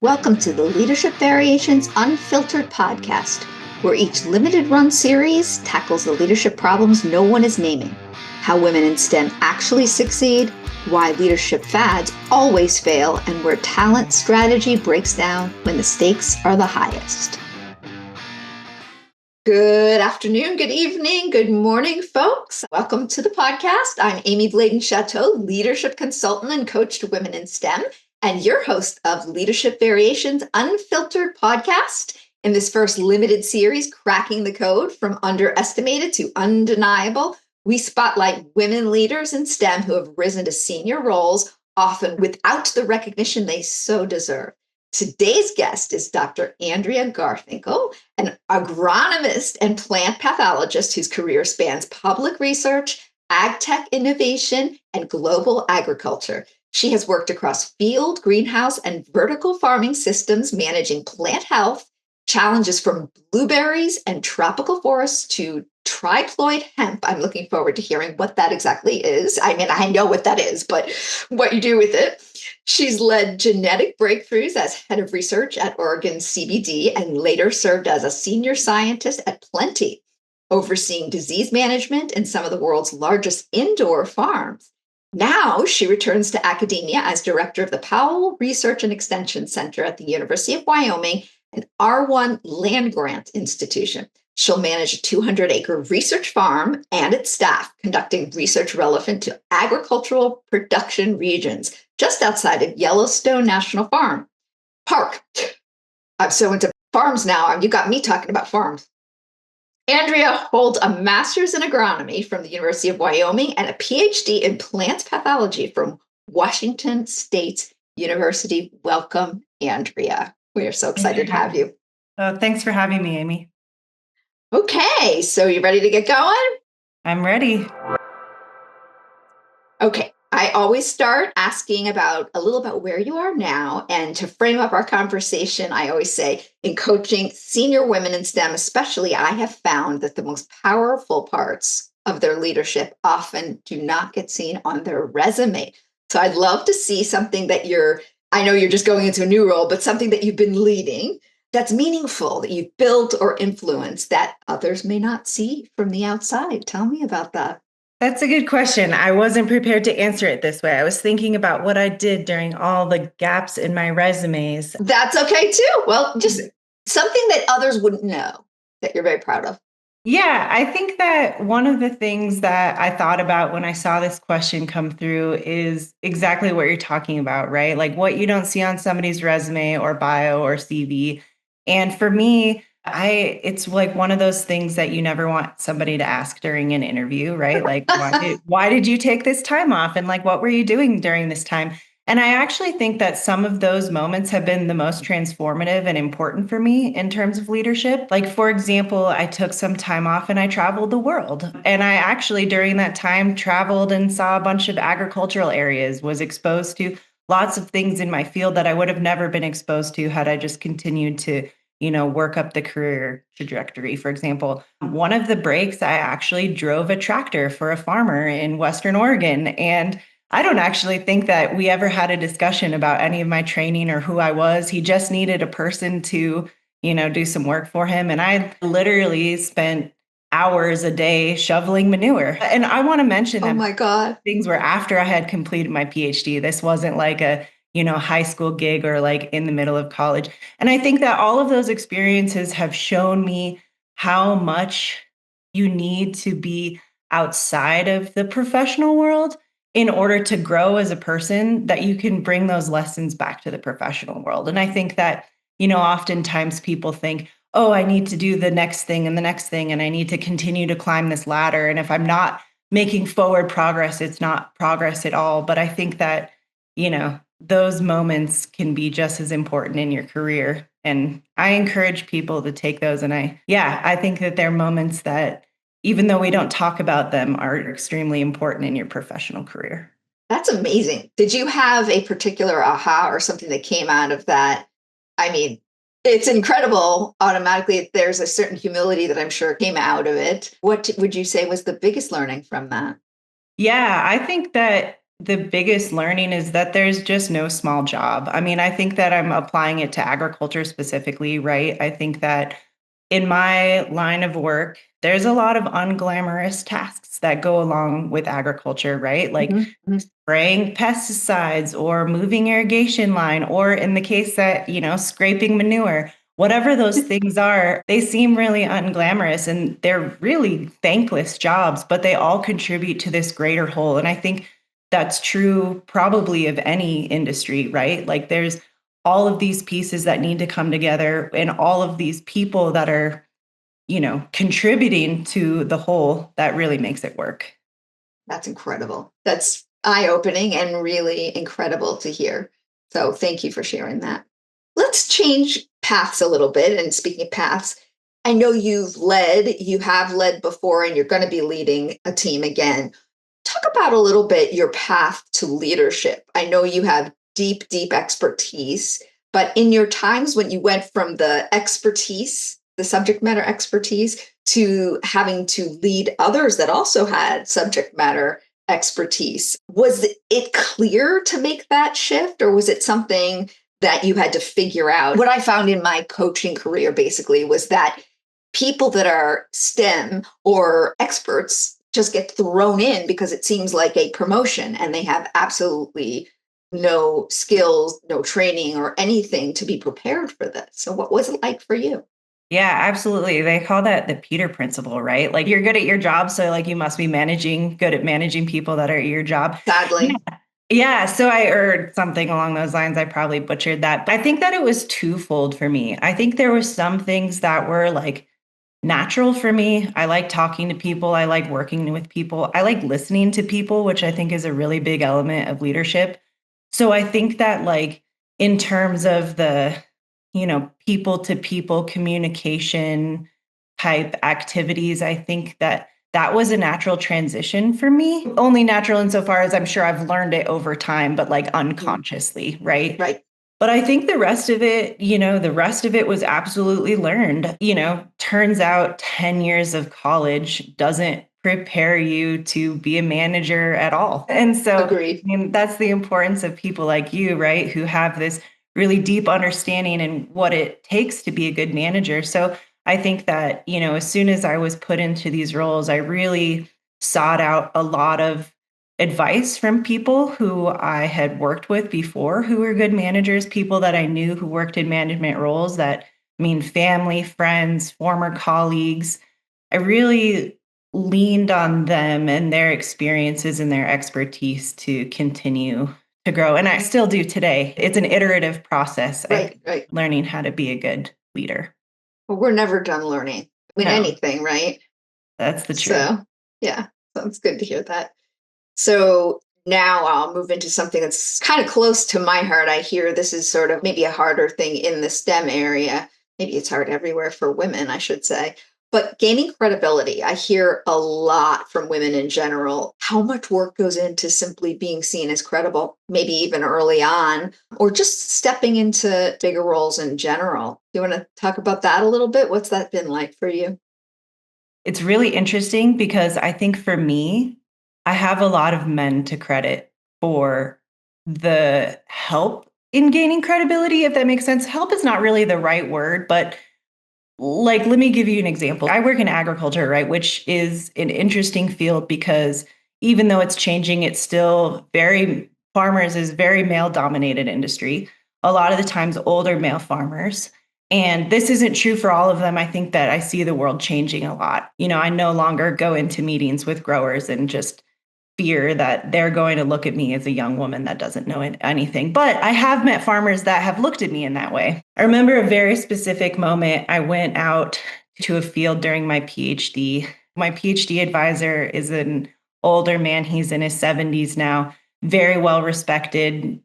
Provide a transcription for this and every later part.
Welcome to the Leadership Variations Unfiltered podcast, where each limited run series tackles the leadership problems no one is naming, how women in STEM actually succeed, why leadership fads always fail, and where talent strategy breaks down when the stakes are the highest. Good afternoon, good evening, good morning, folks. Welcome to the podcast. I'm Amy Shatto, leadership consultant and coach to women in STEM, and your host of Leadership Variations Unfiltered podcast. In this first limited series, Cracking the Code from Underestimated to Undeniable, we spotlight women leaders in STEM who have risen to senior roles, often without the recognition they so deserve. Today's guest is Dr. Andrea Garfinkel, an agronomist and plant pathologist whose career spans public research, AgTech innovation, and global agriculture. She has worked across field, greenhouse, and vertical farming systems, managing plant health, challenges from blueberries and tropical forests to triploid hemp. I'm looking forward to hearing what that exactly is. I mean, I know what that is, but what you do with it. She's led genetic breakthroughs as head of research at Oregon CBD and later served as a senior scientist at Plenty, overseeing disease management in some of the world's largest indoor farms. Now she returns to academia as director of the Powell Research and Extension Center at the University of Wyoming, an R1 land grant institution. She'll manage a 200-acre research farm and its staff, conducting research relevant to agricultural production regions just outside of Yellowstone National Park. I'm so into farms now. You got me talking about farms. Andrea holds a master's in agronomy from the University of Wyoming and a PhD in plant pathology from Washington State University. Welcome, Andrea. We are so excited to have you. Thanks for having me, Amy. Okay, so you ready to get going? I'm ready. Okay, I always start asking a little about where you are now. And to frame up our conversation, I always say in coaching senior women in STEM, especially, I have found that the most powerful parts of their leadership often do not get seen on their resume. So I'd love to see something that I know you're just going into a new role, but something that you've been leading that's meaningful, that you've built or influenced that others may not see from the outside. Tell me about that. That's a good question. I wasn't prepared to answer it this way. I was thinking about what I did during all the gaps in my resumes. That's okay too. Well, just something that others wouldn't know that you're very proud of. Yeah, I think that one of the things that I thought about when I saw this question come through is exactly what you're talking about, right? Like what you don't see on somebody's resume or bio or CV. And for me, it's like one of those things that you never want somebody to ask during an interview, right? Like why did you take this time off? And like what were you doing during this time? And I actually think that some of those moments have been the most transformative and important for me in terms of leadership. Like, for example, I took some time off and I traveled the world. And I actually, during that time, traveled and saw a bunch of agricultural areas, was exposed to lots of things in my field that I would have never been exposed to had I just continued to work up the career trajectory. For example, one of the breaks, I actually drove a tractor for a farmer in Western Oregon. And I don't actually think that we ever had a discussion about any of my training or who I was. He just needed a person to, do some work for him. And I literally spent hours a day shoveling manure. And I want to mention that my God, things were after I had completed my PhD. This wasn't like a high school gig or like in the middle of college. And I think that all of those experiences have shown me how much you need to be outside of the professional world in order to grow as a person, that you can bring those lessons back to the professional world. And I think that, oftentimes people think, oh, I need to do the next thing and the next thing, and I need to continue to climb this ladder. And if I'm not making forward progress, it's not progress at all. But I think that, those moments can be just as important in your career. And I encourage people to take those. And I think that they're moments that, even though we don't talk about them, are extremely important in your professional career. That's amazing. Did you have a particular aha or something that came out of that? I mean, it's incredible. Automatically, there's a certain humility that I'm sure came out of it. What would you say was the biggest learning from that? Yeah, I think that the biggest learning is that there's just no small job. I mean, I think that I'm applying it to agriculture specifically, right? I think that in my line of work, there's a lot of unglamorous tasks that go along with agriculture, right? Like Mhm, mhm. spraying pesticides or moving irrigation line, or in the case that, scraping manure, whatever those things are, they seem really unglamorous and they're really thankless jobs, but they all contribute to this greater whole. And I think that's true probably of any industry, right? Like there's all of these pieces that need to come together and all of these people that are, contributing to the whole that really makes it work. That's incredible. That's eye-opening and really incredible to hear. So thank you for sharing that. Let's change paths a little bit. And speaking of paths, I know you have led before, and you're going to be leading a team again. Talk about a little bit your path to leadership. I know you have deep, deep expertise, but in your times when you went from the expertise, the subject matter expertise, to having to lead others that also had subject matter expertise, was it clear to make that shift, or was it something that you had to figure out? What I found in my coaching career basically was that people that are STEM or experts just get thrown in because it seems like a promotion and they have absolutely no skills, no training, or anything to be prepared for this. So, what was it like for you? Yeah, absolutely. They call that the Peter principle, right? Like you're good at your job, so like you must be good at managing people that are at your job. Yeah. Sadly. Yeah, so I heard something along those lines. I probably butchered that. But I think that it was twofold for me. I think there were some things that were like natural for me. I like talking to people. I like working with people. I like listening to people, which I think is a really big element of leadership. So I think that like in terms of the, people to people communication type activities, I think that that was a natural transition for me. Only natural insofar as I'm sure I've learned it over time, but like Mhm. unconsciously, right? Right. But I think the rest of it was absolutely learned. Turns out 10 years of college doesn't prepare you to be a manager at all. And so, I Agreed. mean, that's the importance of people like you, right? Who have this really deep understanding and what it takes to be a good manager. So I think that, as soon as I was put into these roles, I really sought out a lot of advice from people who I had worked with before who were good managers, people that I knew who worked in management roles that mean family, friends, former colleagues. I really leaned on them and their experiences and their expertise to continue to grow. And I still do today. It's an iterative process, I Right. think, Right. learning how to be a good leader. Well, we're never done learning. I mean, No, anything, right? that's the truth. So, yeah, so it's good to hear that. So now I'll move into something that's kind of close to my heart. I hear this is sort of maybe a harder thing in the STEM area. Maybe it's hard everywhere for women, I should say. But gaining credibility, I hear a lot from women in general how much work goes into simply being seen as credible, maybe even early on, or just stepping into bigger roles in general. Do you want to talk about that a little bit? What's that been like for you? It's really interesting because I think for me, I have a lot of men to credit for the help in gaining credibility, if that makes sense. Help is not really the right word, but like, let me give you an example. I work in agriculture, right, which is an interesting field because even though it's changing, it's still farmers is very male dominated industry. A lot of the times, older male farmers. And this isn't true for all of them. I think that I see the world changing a lot. I no longer go into meetings with growers and just fear that they're going to look at me as a young woman that doesn't know anything. But I have met farmers that have looked at me in that way. I remember a very specific moment. I went out to a field during my PhD. My PhD advisor is an older man. He's in his 70s now, very well respected,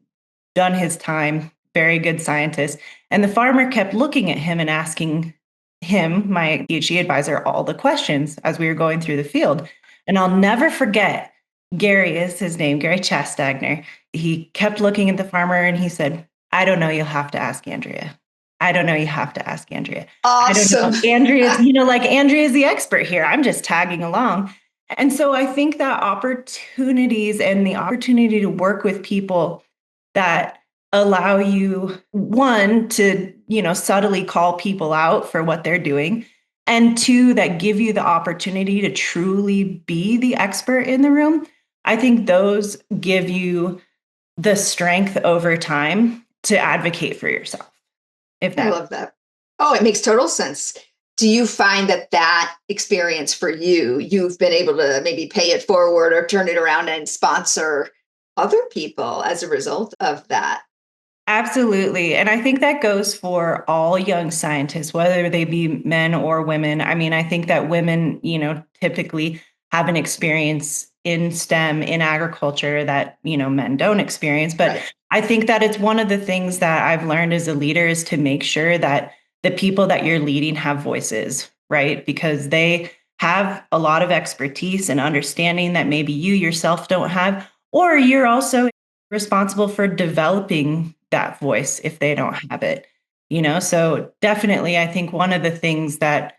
done his time, very good scientist. And the farmer kept looking at him and asking him, my PhD advisor, all the questions as we were going through the field. And I'll never forget, Gary is his name, Gary Chastagner. He kept looking at the farmer and he said, I don't know, you'll have to ask Andrea. I don't know, you have to ask Andrea. I don't know. Awesome. Andrea's, like Andrea's the expert here. I'm just tagging along. And so I think that opportunities and the opportunity to work with people that allow you, one, to, subtly call people out for what they're doing, and two, that give you the opportunity to truly be the expert in the room. I think those give you the strength over time to advocate for yourself. If I that love that. Oh, it makes total sense. Do you find that that experience for you, you've been able to maybe pay it forward or turn it around and sponsor other people as a result of that? Absolutely. And I think that goes for all young scientists, whether they be men or women. I mean, I think that women, typically have an experience in STEM, in agriculture that, men don't experience. But Right. I think that it's one of the things that I've learned as a leader is to make sure that the people that you're leading have voices, right? Because they have a lot of expertise and understanding that maybe you yourself don't have, or you're also responsible for developing that voice if they don't have it. So definitely I think one of the things that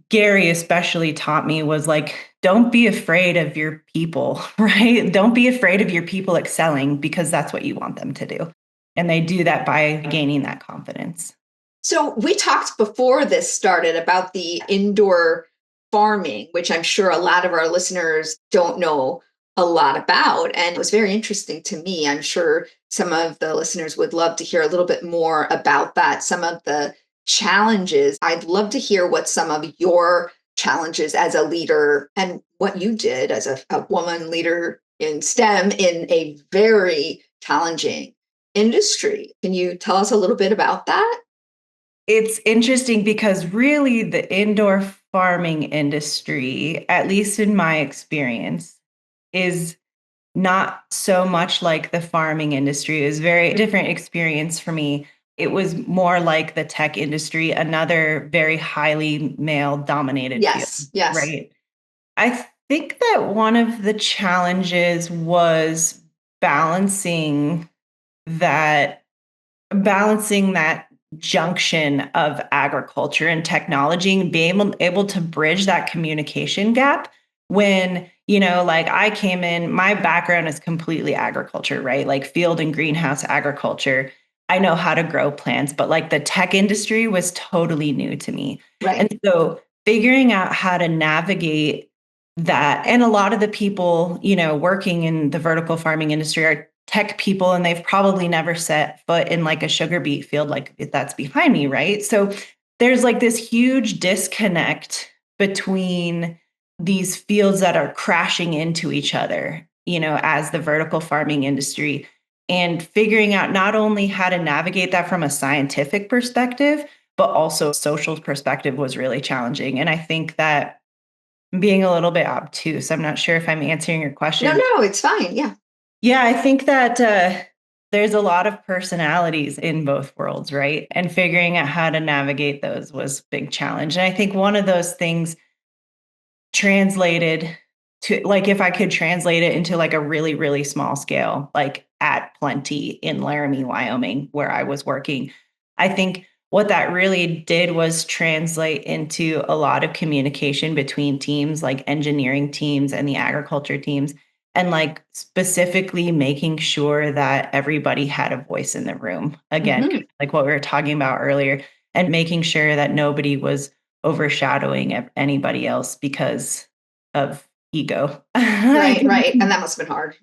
Gary especially taught me was like, don't be afraid of your people, right? Don't be afraid of your people excelling because that's what you want them to do. And they do that by gaining that confidence. So we talked before this started about the indoor farming, which I'm sure a lot of our listeners don't know a lot about. And it was very interesting to me. I'm sure some of the listeners would love to hear a little bit more about that, some of the challenges. I'd love to hear what some of your challenges as a leader and what you did as a woman leader in STEM in a very challenging industry. Can you tell us a little bit about that? It's interesting because really the indoor farming industry, at least in my experience, is not so much like the farming industry. It was a very different experience for me. It was more like the tech industry, another very highly male dominated field, Yes, yes. right? I think that one of the challenges was balancing that balancing that junction of agriculture and technology and being able to bridge that communication gap when like I came in, my background is completely agriculture, right? Like field and greenhouse agriculture. I know how to grow plants, but like the tech industry was totally new to me. And Right. so figuring out how to navigate that, and a lot of the people working in the vertical farming industry are tech people, and they've probably never set foot in like a sugar beet field like that's behind me, right? So there's like this huge disconnect between these fields that are crashing into each other, as the vertical farming industry, and figuring out not only how to navigate that from a scientific perspective, but also social perspective was really challenging. And I think that being a little bit obtuse, I'm not sure if I'm answering your No, question. no, it's fine. Yeah. Yeah, I think that there's a lot of personalities in both worlds, right? And figuring out how to navigate those was a big challenge. And I think one of those things translated to, like, if I could translate it into like a really, really small scale, like at Plenty in Laramie, Wyoming, where I was working, I think what that really did was translate into a lot of communication between teams, like engineering teams and the agriculture teams, and like specifically making sure that everybody had a voice in the room. Again, Hmm. like what we were talking about earlier, and making sure that nobody was overshadowing anybody else because of ego. Right, right. And that must have been hard.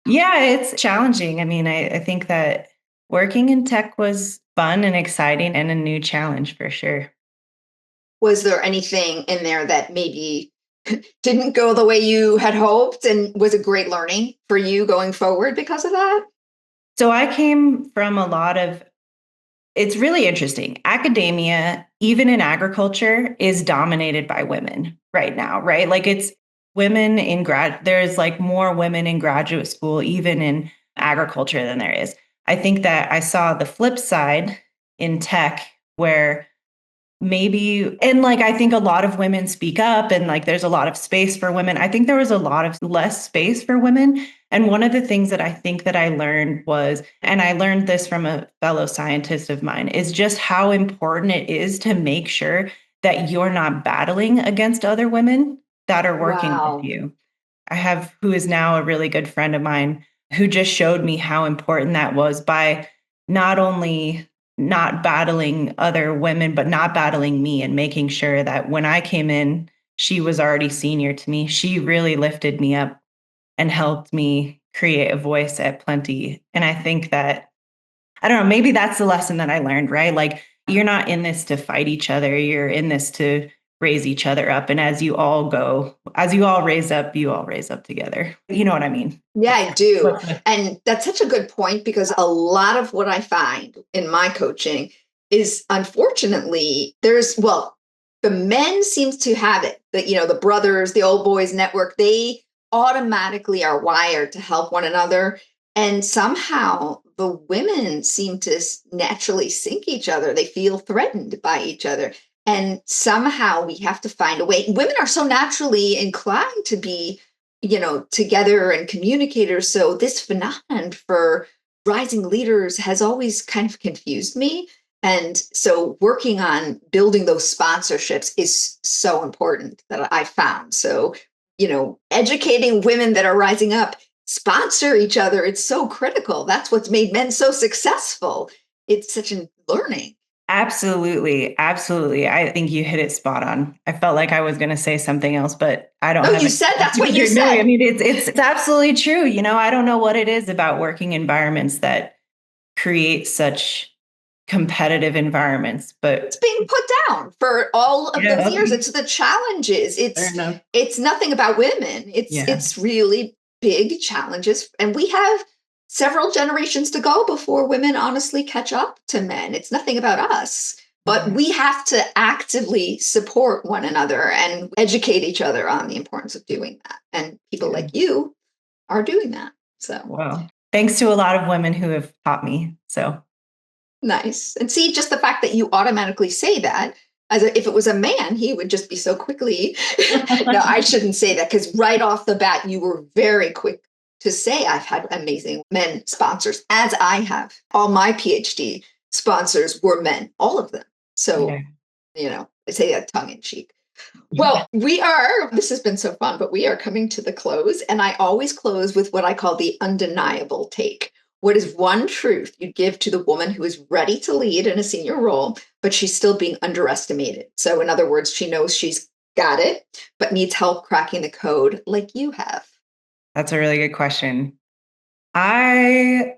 Yeah, it's challenging. I mean, I think that working in tech was fun and exciting and a new challenge for sure. Was there anything in there that maybe didn't go the way you had hoped and was a great learning for you going forward because of that? So I came from a lot of, it's really interesting. Academia, even in agriculture, is dominated by women right now, right? Like it's women in there's like more women in graduate school, even in agriculture, than there is. I think that I saw the flip side in tech where maybe, and like I think a lot of women speak up and like there's a lot of space for women. I think there was a lot of less space for women. And one of the things that I think that I learned was, and I learned this from a fellow scientist of mine, is just how important it is to make sure that you're not battling against other women, that are working with Wow. you. I have who is now a really good friend of mine who just showed me how important that was by not only not battling other women, but not battling me and making sure that when I came in, she was already senior to me. She really lifted me up and helped me create a voice at Plenty. And I think that, I don't know, maybe that's the lesson that I learned, right? Like, you're not in this to fight each other. You're in this to raise each other up. And as you all raise up, you all raise up together. You know what I mean? Yeah, I do. And that's such a good point because a lot of what I find in my coaching is unfortunately the men seems to have it that, the brothers, the old boys network, they automatically are wired to help one another. And somehow the women seem to naturally sink each other. They feel threatened by each other. And somehow we have to find a way. Women are so naturally inclined to be together and communicators. So this phenomenon for rising leaders has always kind of confused me. And so working on building those sponsorships is so important that I found. So, educating women that are rising up, sponsor each other. It's so critical. That's what's made men so successful. It's such a learning. Absolutely. Absolutely. I think you hit it spot on. I felt like I was going to say something else, but I don't No, have you it. said that's what you No, said. I mean, it's absolutely true. I don't know what it is about working environments that create such competitive environments, but it's being put down for all of yeah, those years. It's the challenges. fair enough. It's nothing about women. It's really big challenges. And we have several generations to go before women honestly catch up to men. It's nothing about us. But we have to actively support one another and educate each other on the importance of doing that. And people like you are doing that. So, well, thanks to a lot of women who have taught me. So nice. And see, just the fact that you automatically say that, if it was a man, he would just be so quickly. No, I shouldn't say that because right off the bat, you were very quick to say I've had amazing men sponsors, as I have. All my PhD sponsors were men, all of them. So, I say that tongue in cheek. Well, this has been so fun, but we are coming to the close. And I always close with what I call the undeniable take. What is one truth you'd give to the woman who is ready to lead in a senior role, but she's still being underestimated? So, in other words, she knows she's got it, but needs help cracking the code like you have. That's a really good question. I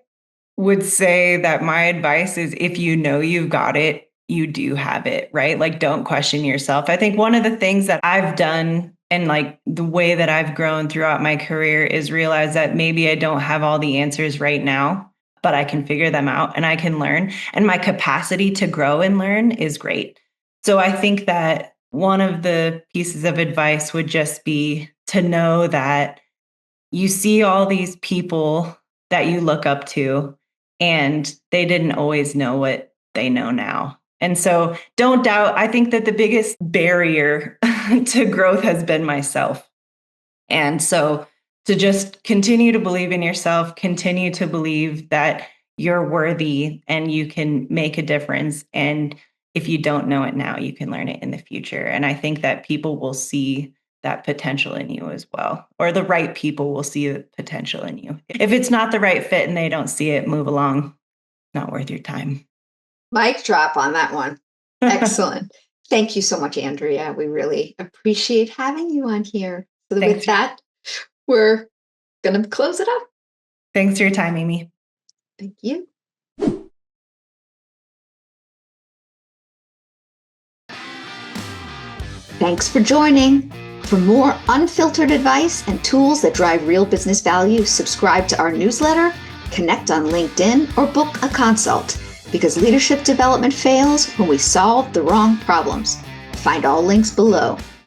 would say that my advice is if you know you've got it, you do have it, right? Like, don't question yourself. I think one of the things that I've done and like the way that I've grown throughout my career is realize that maybe I don't have all the answers right now, but I can figure them out and I can learn. And my capacity to grow and learn is great. So I think that one of the pieces of advice would just be to know that you see all these people that you look up to, and they didn't always know what they know now. And so don't doubt. I think that the biggest barrier to growth has been myself. And so to just continue to believe in yourself, continue to believe that you're worthy and you can make a difference. And if you don't know it now, you can learn it in the future. And I think that people will see that potential in you as well, or the right people will see the potential in you. If it's not the right fit and they don't see it, move along. Not worth your time. Mic drop on that one. Excellent. Thank you so much, Andrea. We really appreciate having you on here. So with that, we're going to close it up. Thanks for your time, Amy. Thank you. Thanks for joining. For more unfiltered advice and tools that drive real business value, subscribe to our newsletter, connect on LinkedIn, or book a consult, because leadership development fails when we solve the wrong problems. Find all links below.